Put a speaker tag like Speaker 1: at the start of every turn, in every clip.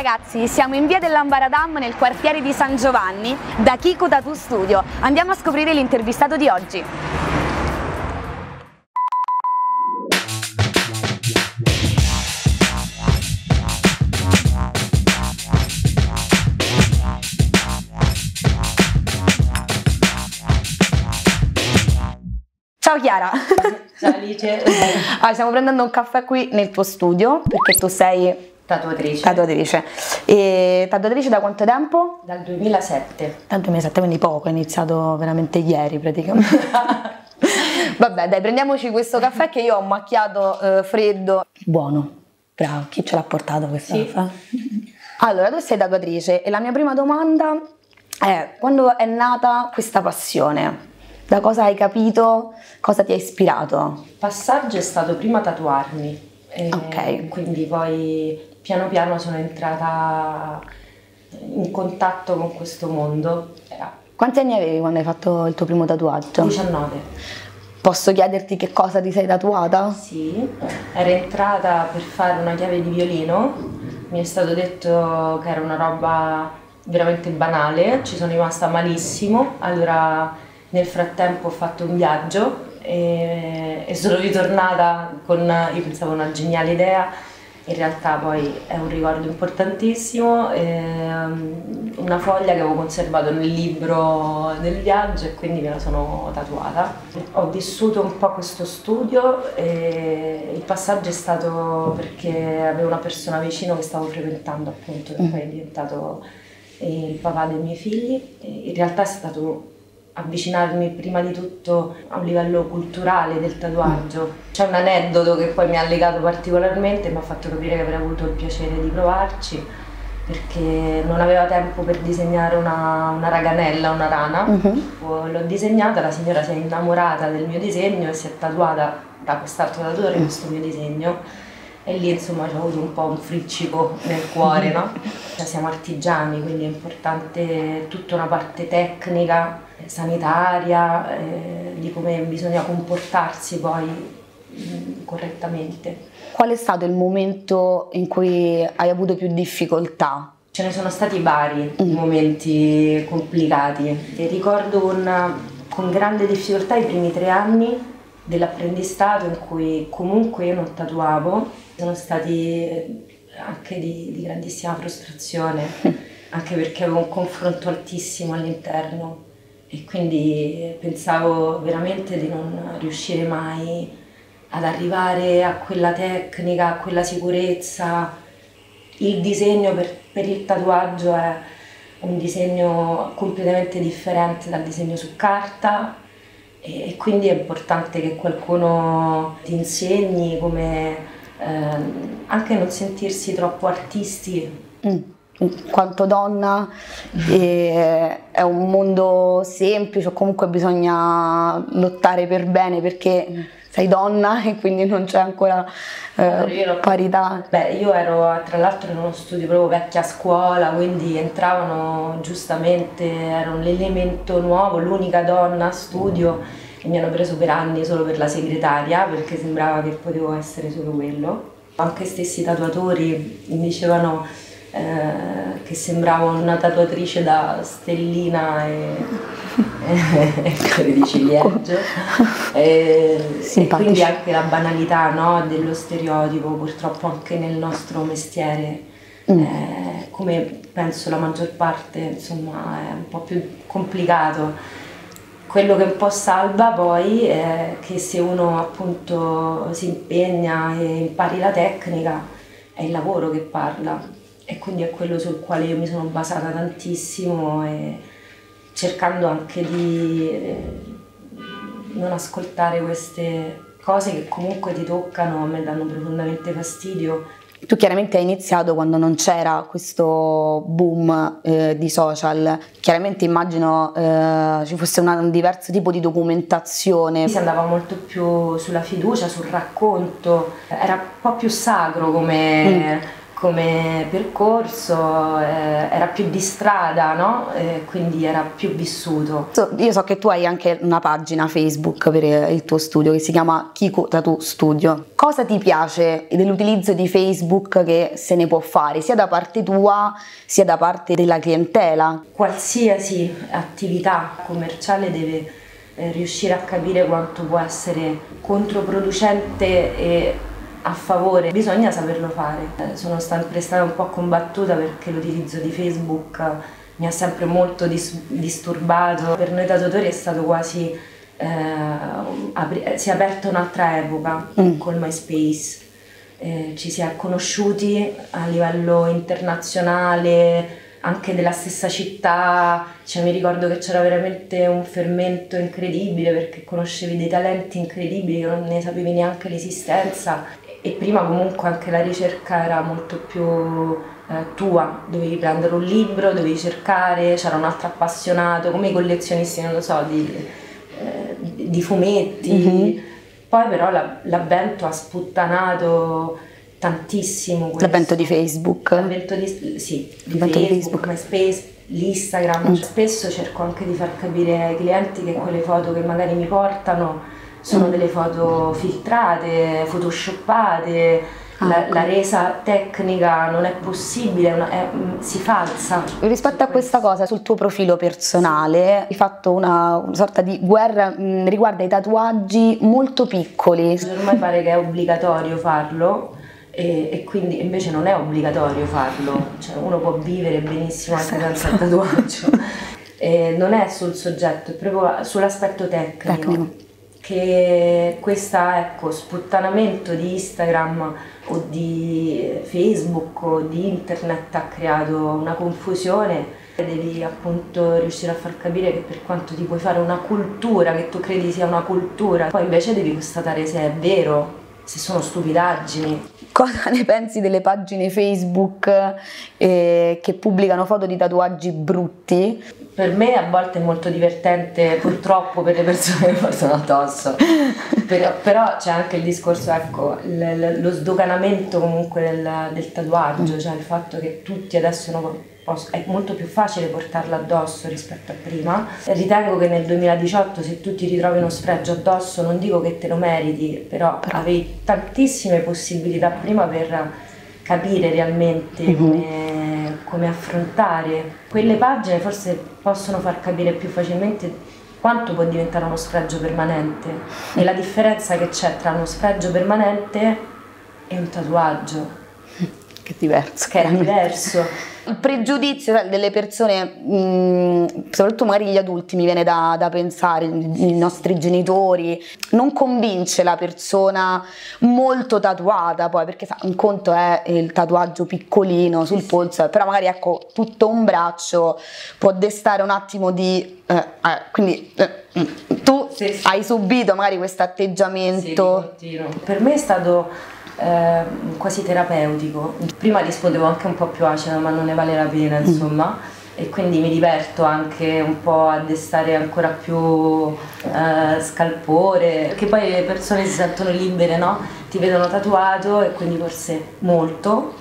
Speaker 1: ragazzi, siamo in via dell'Ambaradam nel quartiere di San Giovanni da Kiko Tattoo Studio. Andiamo a scoprire l'intervistato di oggi. Ciao Chiara!
Speaker 2: Ciao Alice!
Speaker 1: Stiamo prendendo un caffè qui nel tuo studio perché tu sei tatuatrice. E tatuatrice da quanto tempo?
Speaker 2: Dal 2007.
Speaker 1: Dal 2007, quindi poco, ho iniziato veramente ieri praticamente. Vabbè dai, prendiamoci questo caffè che io ho macchiato freddo. Buono, bravo, chi ce l'ha portato questo caffè? Allora, tu sei tatuatrice e la mia prima domanda è: quando è nata questa passione? Da cosa hai capito? Cosa ti ha ispirato?
Speaker 2: Il passaggio è stato prima tatuarmi, quindi poi piano piano sono entrata in contatto con questo mondo.
Speaker 1: Quanti anni avevi quando hai fatto il tuo primo tatuaggio?
Speaker 2: 19.
Speaker 1: Posso chiederti che cosa ti sei tatuata?
Speaker 2: Sì, ero entrata per fare una chiave di violino, mi è stato detto che era una roba veramente banale, ci sono rimasta malissimo, allora nel frattempo ho fatto un viaggio e sono ritornata con, io pensavo, una geniale idea. In realtà poi è un ricordo importantissimo, una foglia che avevo conservato nel libro del viaggio e quindi me la sono tatuata. Ho vissuto un po' questo studio e il passaggio è stato perché avevo una persona vicino che stavo frequentando, appunto, che poi è diventato il papà dei miei figli. In realtà è stato avvicinarmi prima di tutto a un livello culturale del tatuaggio. C'è un aneddoto che poi mi ha legato particolarmente e mi ha fatto capire che avrei avuto il piacere di provarci, perché non aveva tempo per disegnare una raganella, una rana. L'ho disegnata, la signora si è innamorata del mio disegno e si è tatuata da quest'altro tatuatore questo mio disegno. E lì insomma c'ho avuto un po' un friccico nel cuore, no? Cioè, siamo artigiani, quindi è importante tutta una parte tecnica, sanitaria, di come bisogna comportarsi poi correttamente.
Speaker 1: Qual è stato il momento in cui hai avuto più difficoltà?
Speaker 2: Ce ne sono stati vari momenti complicati. E ricordo con grande difficoltà i primi 3 anni dell'apprendistato in cui comunque io non tatuavo. Sono stati anche di grandissima frustrazione, anche perché avevo un confronto altissimo all'interno e quindi pensavo veramente di non riuscire mai ad arrivare a quella tecnica, a quella sicurezza. Il disegno per il tatuaggio è un disegno completamente differente dal disegno su carta e quindi è importante che qualcuno ti insegni come anche non sentirsi troppo artisti.
Speaker 1: In quanto donna è un mondo semplice, o comunque bisogna lottare per bene perché sei donna e quindi non c'è ancora parità.
Speaker 2: Beh, io ero tra l'altro in uno studio proprio vecchia scuola, quindi entravano giustamente, ero l'elemento nuovo, l'unica donna a studio. E mi hanno preso per anni solo per la segretaria perché sembrava che potevo essere solo quello. Anche stessi tatuatori mi dicevano che sembravo una tatuatrice da stellina e di ciliegio. E quindi anche la banalità, no, dello stereotipo, purtroppo anche nel nostro mestiere, come penso la maggior parte, insomma, è un po' più complicato. Quello che un po' salva poi è che se uno appunto si impegna e impari la tecnica, è il lavoro che parla e quindi è quello sul quale io mi sono basata tantissimo, e cercando anche di non ascoltare queste cose che comunque ti toccano, a me danno profondamente fastidio.
Speaker 1: Tu chiaramente hai iniziato quando non c'era questo boom di social, chiaramente immagino ci fosse un diverso tipo di documentazione.
Speaker 2: Si andava molto più sulla fiducia, sul racconto, era un po' più sacro come come percorso, era più di strada, no? Quindi era più vissuto.
Speaker 1: Io so che tu hai anche una pagina Facebook per il tuo studio che si chiama Kiku Tattoo Studio. Cosa ti piace dell'utilizzo di Facebook che se ne può fare sia da parte tua sia da parte della clientela?
Speaker 2: Qualsiasi attività commerciale deve riuscire a capire quanto può essere controproducente e a favore, bisogna saperlo fare. Sono sempre stata un po' combattuta perché l'utilizzo di Facebook mi ha sempre molto disturbato. Per noi tatuatori è stato quasi si è aperta un'altra epoca col MySpace. Ci si è conosciuti a livello internazionale, anche della stessa città, cioè mi ricordo che c'era veramente un fermento incredibile perché conoscevi dei talenti incredibili che non ne sapevi neanche l'esistenza, e prima comunque anche la ricerca era molto più tua, dovevi prendere un libro, dovevi cercare, c'era un altro appassionato, come i collezionisti, non lo so, di fumetti. Poi però l'avvento ha sputtanato tantissimo questo.
Speaker 1: L'avvento di Facebook.
Speaker 2: L'avvento di Facebook, MySpace, l'Instagram. Spesso cerco anche di far capire ai clienti che quelle foto che magari mi portano sono delle foto filtrate, photoshoppate, la resa tecnica non è possibile, si falsa.
Speaker 1: Rispetto a questa cosa, sul tuo profilo personale hai fatto una sorta di guerra riguardo ai tatuaggi molto piccoli.
Speaker 2: Ormai pare che è obbligatorio farlo. E quindi invece non è obbligatorio farlo, cioè uno può vivere benissimo anche senza il tatuaggio. Non è sul soggetto, è proprio sull'aspetto tecnico. Che questa sputtanamento di Instagram o di Facebook o di internet ha creato una confusione. Devi appunto riuscire a far capire che per quanto ti puoi fare una cultura, che tu credi sia una cultura, poi invece devi constatare se è vero, se sono stupidaggini.
Speaker 1: Cosa ne pensi delle pagine Facebook che pubblicano foto di tatuaggi brutti?
Speaker 2: Per me a volte è molto divertente, purtroppo, per le persone che portano addosso, però c'è anche il discorso, ecco, lo sdoganamento comunque del tatuaggio, cioè il fatto che tutti adesso è molto più facile portarlo addosso rispetto a prima. Ritengo che nel 2018 se tu ti ritrovi uno sfregio addosso, non dico che te lo meriti, però avevi tantissime possibilità prima per capire realmente come affrontare. Quelle pagine forse possono far capire più facilmente quanto può diventare uno sfregio permanente e la differenza che c'è tra uno sfregio permanente e un tatuaggio.
Speaker 1: Che diverso.
Speaker 2: Che è diverso.
Speaker 1: Il pregiudizio delle persone, soprattutto magari gli adulti, mi viene da pensare, i nostri genitori, non convince la persona molto tatuata poi, perché un conto è il tatuaggio piccolino sul polso, però magari ecco tutto un braccio può destare un attimo di... quindi tu hai subito magari questo atteggiamento?
Speaker 2: Sì, per me è stato quasi terapeutico. Prima rispondevo anche un po' più acida, ma non ne vale la pena, insomma, e quindi mi diverto anche un po' a destare ancora più scalpore, perché poi le persone si sentono libere, no? Ti vedono tatuato e quindi forse molto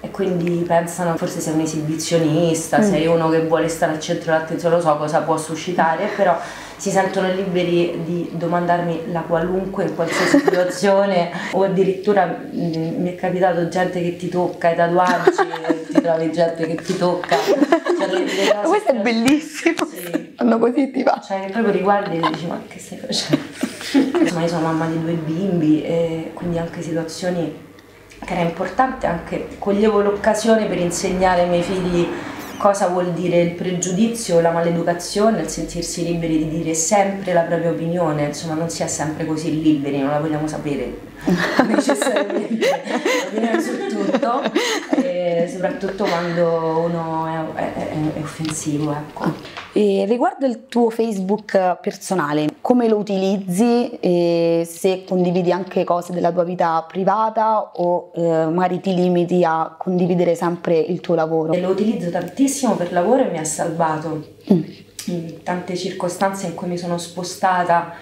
Speaker 2: e quindi pensano forse sei un esibizionista, sei uno che vuole stare al centro dell'attenzione, lo so cosa può suscitare, però si sentono liberi di domandarmi la qualunque in qualsiasi situazione, o addirittura mi è capitato gente che ti tocca i tatuaggi, ti trovi gente che ti tocca. Cioè,
Speaker 1: questo è bellissimo, sì. Quando così ti va.
Speaker 2: Cioè che proprio riguardi e dici ma che stai facendo? Insomma, io sono mamma di 2 bimbi e quindi anche situazioni che era importante, anche coglievo l'occasione per insegnare ai miei figli cosa vuol dire il pregiudizio o la maleducazione, il sentirsi liberi di dire sempre la propria opinione, insomma non si è sempre così liberi, non la vogliamo sapere necessariamente, l'opinione su tutto, soprattutto quando uno è offensivo, ecco.
Speaker 1: E riguardo il tuo Facebook personale, come lo utilizzi e se condividi anche cose della tua vita privata o magari ti limiti a condividere sempre il tuo lavoro?
Speaker 2: Lo utilizzo tantissimo per lavoro e mi ha salvato in tante circostanze in cui mi sono spostata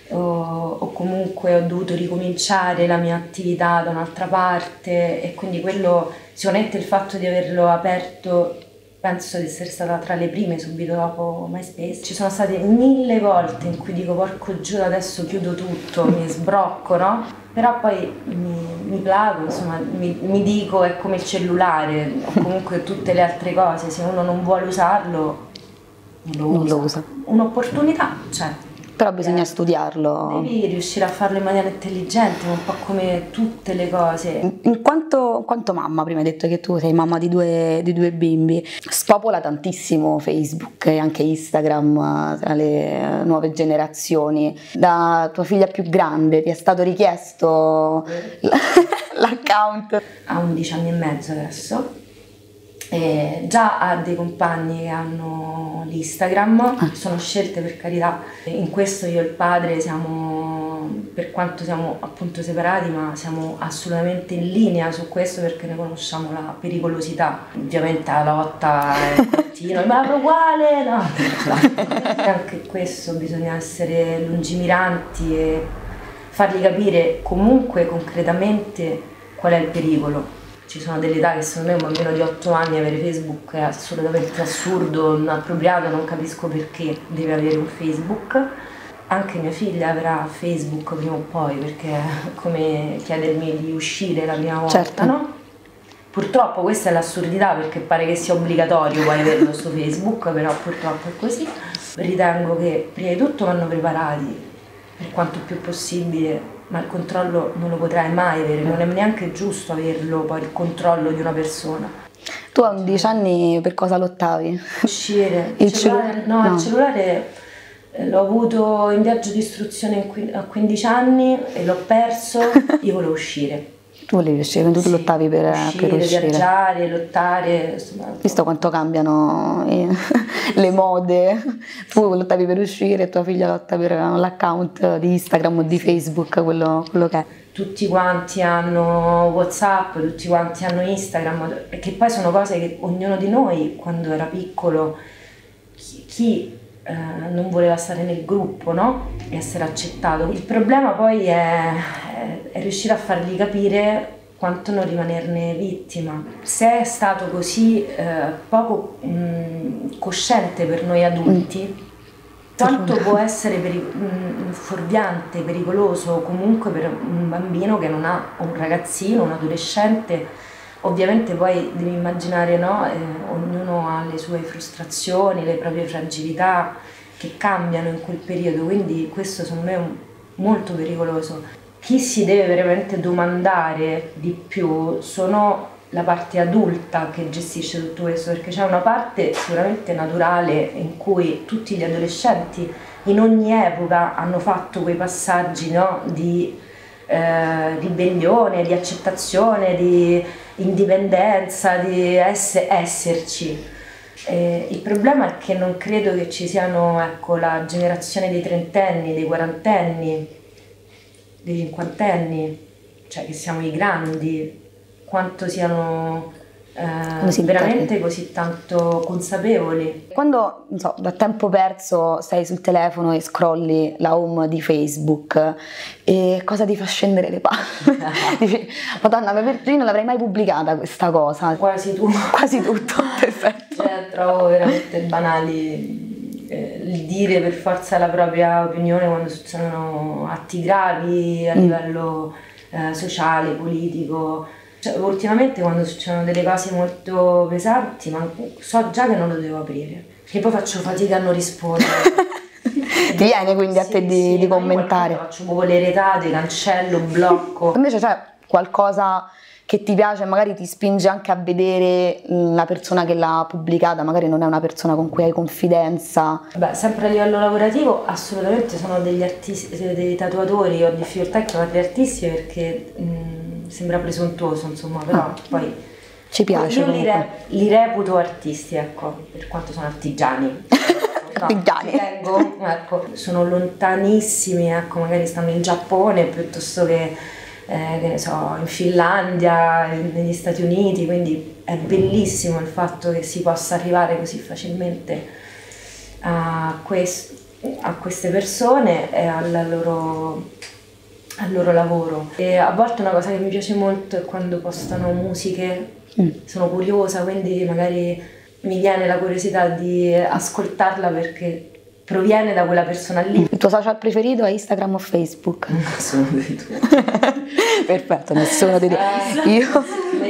Speaker 2: o comunque comunque ho dovuto ricominciare la mia attività da un'altra parte, e quindi quello, sicuramente il fatto di averlo aperto, penso di essere stata tra le prime subito dopo MySpace. Ci sono state 1000 volte in cui dico porco giù, adesso chiudo tutto, mi sbrocco, no? Però poi mi placo, insomma, mi dico è come il cellulare o comunque tutte le altre cose, se uno non vuole usarlo non lo usa. Un'opportunità c'è.
Speaker 1: Però bisogna studiarlo.
Speaker 2: Devi riuscire a farlo in maniera intelligente, un po' come tutte le cose.
Speaker 1: In quanto mamma, prima hai detto che tu sei mamma di due bimbi, spopola tantissimo Facebook e anche Instagram tra le nuove generazioni. Da tua figlia più grande ti è stato richiesto l'account?
Speaker 2: Ha 11 anni e mezzo adesso. E già ha dei compagni che hanno l'Instagram, sono scelte per carità. In questo io e il padre siamo, per quanto siamo appunto separati, ma siamo assolutamente in linea su questo, perché ne conosciamo la pericolosità. Ovviamente la lotta è continua, ma è uguale, no? Anche questo bisogna essere lungimiranti e fargli capire comunque concretamente qual è il pericolo. Ci sono delle età che secondo me un bambino di 8 anni avere Facebook è assolutamente assurdo, inappropriato, non capisco perché deve avere un Facebook. Anche mia figlia avrà Facebook prima o poi, perché è come chiedermi di uscire la prima volta, certo. No? Purtroppo questa è l'assurdità, perché pare che sia obbligatorio poi averlo su Facebook, però purtroppo è così. Ritengo che prima di tutto vanno preparati per quanto più possibile, ma il controllo non lo potrai mai avere, non è neanche giusto averlo poi il controllo di una persona.
Speaker 1: Tu a 11 anni per cosa lottavi?
Speaker 2: Uscire. Il cellulare? No, il cellulare l'ho avuto in viaggio di istruzione a 15 anni e l'ho perso, io volevo uscire.
Speaker 1: Tu volevi uscire, quindi tu lottavi per uscire.
Speaker 2: Viaggiare, lottare.
Speaker 1: Visto quanto cambiano le mode, tu lottavi per uscire e tua figlia lotta per l'account di Instagram o di Facebook, quello che è.
Speaker 2: Tutti quanti hanno WhatsApp, tutti quanti hanno Instagram, che poi sono cose che ognuno di noi quando era piccolo, chi non voleva stare nel gruppo, no? E essere accettato. Il problema poi è riuscire a fargli capire quanto non rimanerne vittima. Se è stato così poco cosciente per noi adulti, quanto può essere fuorviante, pericoloso comunque per un bambino che non ha, un ragazzino, un adolescente. Ovviamente poi devi immaginare, no? Ognuno ha le sue frustrazioni, le proprie fragilità che cambiano in quel periodo, quindi questo secondo me è molto pericoloso. Chi si deve veramente domandare di più sono la parte adulta che gestisce tutto questo, perché c'è una parte sicuramente naturale in cui tutti gli adolescenti in ogni epoca hanno fatto quei passaggi, no? Di ribellione, di accettazione, di indipendenza, di esserci. Il problema è che non credo che ci siano, ecco, la generazione dei trentenni, dei quarantenni, dei cinquantenni, cioè che siamo i grandi, quanto siano veramente così tanto consapevoli.
Speaker 1: Quando, non so, da tempo perso stai sul telefono e scrolli la home di Facebook, e cosa ti fa scendere le palle? Dici, Madonna, io non l'avrei mai pubblicata questa cosa.
Speaker 2: Quasi tu.
Speaker 1: Quasi tutto, perfetto.
Speaker 2: Cioè, trovo veramente banali il dire per forza la propria opinione quando succedono atti gravi a livello sociale, politico. Cioè, ultimamente quando succedono delle cose molto pesanti, ma so già che non lo devo aprire, perché poi faccio fatica a non rispondere.
Speaker 1: Ti viene quindi a te di commentare?
Speaker 2: Faccio proprio le retate, cancello, blocco.
Speaker 1: Invece c'è qualcosa che ti piace, magari ti spinge anche a vedere la persona che l'ha pubblicata, magari non è una persona con cui hai confidenza?
Speaker 2: Beh, sempre a livello lavorativo assolutamente sono degli artisti, dei tatuatori, ho difficoltà a chiamarli artisti perché sembra presuntuoso, insomma, però poi
Speaker 1: ci piace.
Speaker 2: Io li reputo artisti, ecco, per quanto sono artigiani. Ecco, sono lontanissimi, ecco, magari stanno in Giappone piuttosto che ne so, in Finlandia, negli Stati Uniti, quindi è bellissimo il fatto che si possa arrivare così facilmente a queste persone e alla loro al loro lavoro. E a volte una cosa che mi piace molto è quando postano musiche, sono curiosa, quindi magari mi viene la curiosità di ascoltarla perché proviene da quella persona lì.
Speaker 1: Il tuo social preferito è Instagram o Facebook?
Speaker 2: Nessuno dei due.
Speaker 1: Perfetto, nessuno dei due.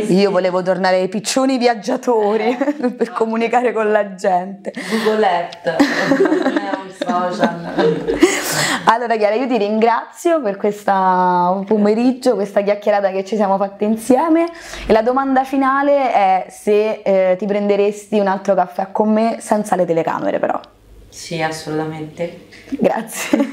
Speaker 1: Io volevo tornare ai piccioni viaggiatori per comunicare con la gente.
Speaker 2: Google Earth, non è un social.
Speaker 1: Allora Chiara, io ti ringrazio per questo pomeriggio, questa chiacchierata che ci siamo fatte insieme, e la domanda finale è se ti prenderesti un altro caffè con me senza le telecamere però.
Speaker 2: Sì, assolutamente.
Speaker 1: Grazie.